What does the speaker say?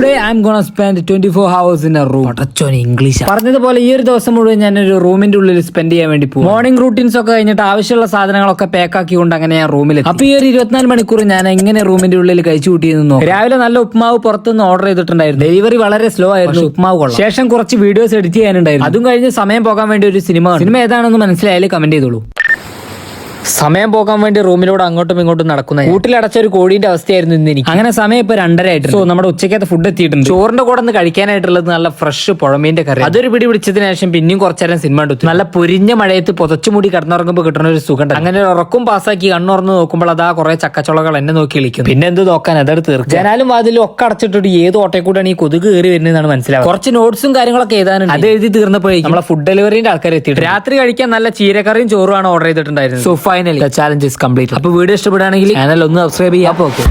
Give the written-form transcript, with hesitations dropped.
Today I'm gonna spend 24 hours in a room. English പറഞ്ഞതുപോലെ ഈ ഒരു ദിവസം മുഴുവൻ ഞാൻ ഒരു റൂമിന്റെ ഉള്ളിൽ സ്പെൻഡ് ചെയ്യാൻ വേണ്ടി പോകും. മോർണിംഗ് റൂട്ടീൻസ് ഒക്കെ കഴിഞ്ഞിട്ട് ആവശ്യമുള്ള സാധനങ്ങളൊക്കെ പാക്ക് ആക്കിക്കൊണ്ട് അങ്ങനെ ഞാൻ റൂമിൽ. അപ്പൊ ഈ ഒരു 24 മണിക്കൂർ ഞാൻ എങ്ങനെ റൂമിന്റെ ഉള്ളിൽ കഴിച്ചു കൂട്ടിയെന്ന് നോക്കാം. രാവിലെ നല്ല ഉപ്മാവ് പുറത്തുനിന്ന് ഓർഡർ ചെയ്തിട്ടുണ്ടായിരുന്നു. ഡെലിവറി വളരെ സ്ലോ ആയിരുന്നു. ഉപ്മാവ് കൊള്ളാം. ശേഷം കുറച്ച് വീഡിയോസ് എഡിറ്റ് ചെയ്യാനുണ്ടായിരുന്നു. അതും കഴിഞ്ഞ് സമയം പോകാൻ വേണ്ടി ഒരു സിനിമ ഏതാണെന്ന് മനസ്സിലായാലും കമന്റ് ചെയ്തോളൂ. സമയം പോകാൻ വേണ്ടി റൂമിലൂടെ അങ്ങോട്ടും ഇങ്ങോട്ടും നടക്കുന്ന കൂട്ടിലടച്ച ഒരു കോഴീന്റെ അവസ്ഥയായിരുന്നു ഇന്ന് എനിക്ക്. അങ്ങനെ സമയം ഇപ്പൊ 2:30 ആയിട്ട്. സോ നമ്മുടെ ഉച്ചക്കത്തെ ഫുഡ് എത്തിയിട്ടുണ്ട്. ചോറിന്റെ കൂടെ ഒന്ന് കഴിക്കാനായിട്ടുള്ളത് നല്ല ഫ്രഷ് പുഴമീന്റെ കറി. അതൊരു പിടി പിടിച്ചതിന് ശേഷം പിന്നെയും കുറച്ചേരം സിനിമ എടുത്തു. നല്ല പൊരിഞ്ഞ മഴയത്ത് പുതച്ചുമൂടി കിടന്നുറങ്ങുമ്പോൾ കിട്ടുന്ന ഒരു സുഖം. അങ്ങനെ ഒരു ഉറക്കും പാസ്സാക്കി കണ്ണുറന്ന് നോക്കുമ്പോൾ അതാ കുറെ ചക്കച്ചുളകൾ എന്നെ നോക്കി കളിക്കും. പിന്നെ എന്ത് നോക്കാൻ അതെടുത്ത് തീർക്കും. ജനാലും വാതിലും ഒക്കെ അടച്ചിട്ടിട്ട് ഏത് ഓട്ടയിൽ കൂടെയാണ് ഈ കൊതുക് കയറി വരുന്നതാണ് മനസ്സിലാവും. കുറച്ച് നോട്ട്സും കാര്യങ്ങളൊക്കെ എഴുതാനുണ്ട്. അത് എഴുതി തീർന്നപ്പോഴേക്കും നമ്മളെ ഫുഡ് ഡെലിവറിന്റെ ആൾക്കാർ എത്തിയിട്ട് രാത്രി കഴിക്കാൻ നല്ല ചീരക്കറിയും ചോറുമാണ് ഓർഡർ ചെയ്തിട്ടുണ്ടായിരുന്നത്. So finally the challenge is complete. അപ്പോൾ വീഡിയോ ഇഷ്ടപ്പെടുകയാണെങ്കിൽ ചാനൽ ഒന്ന് സബ്സ്ക്രൈബ് ചെയ്യാം. ഓക്കെ.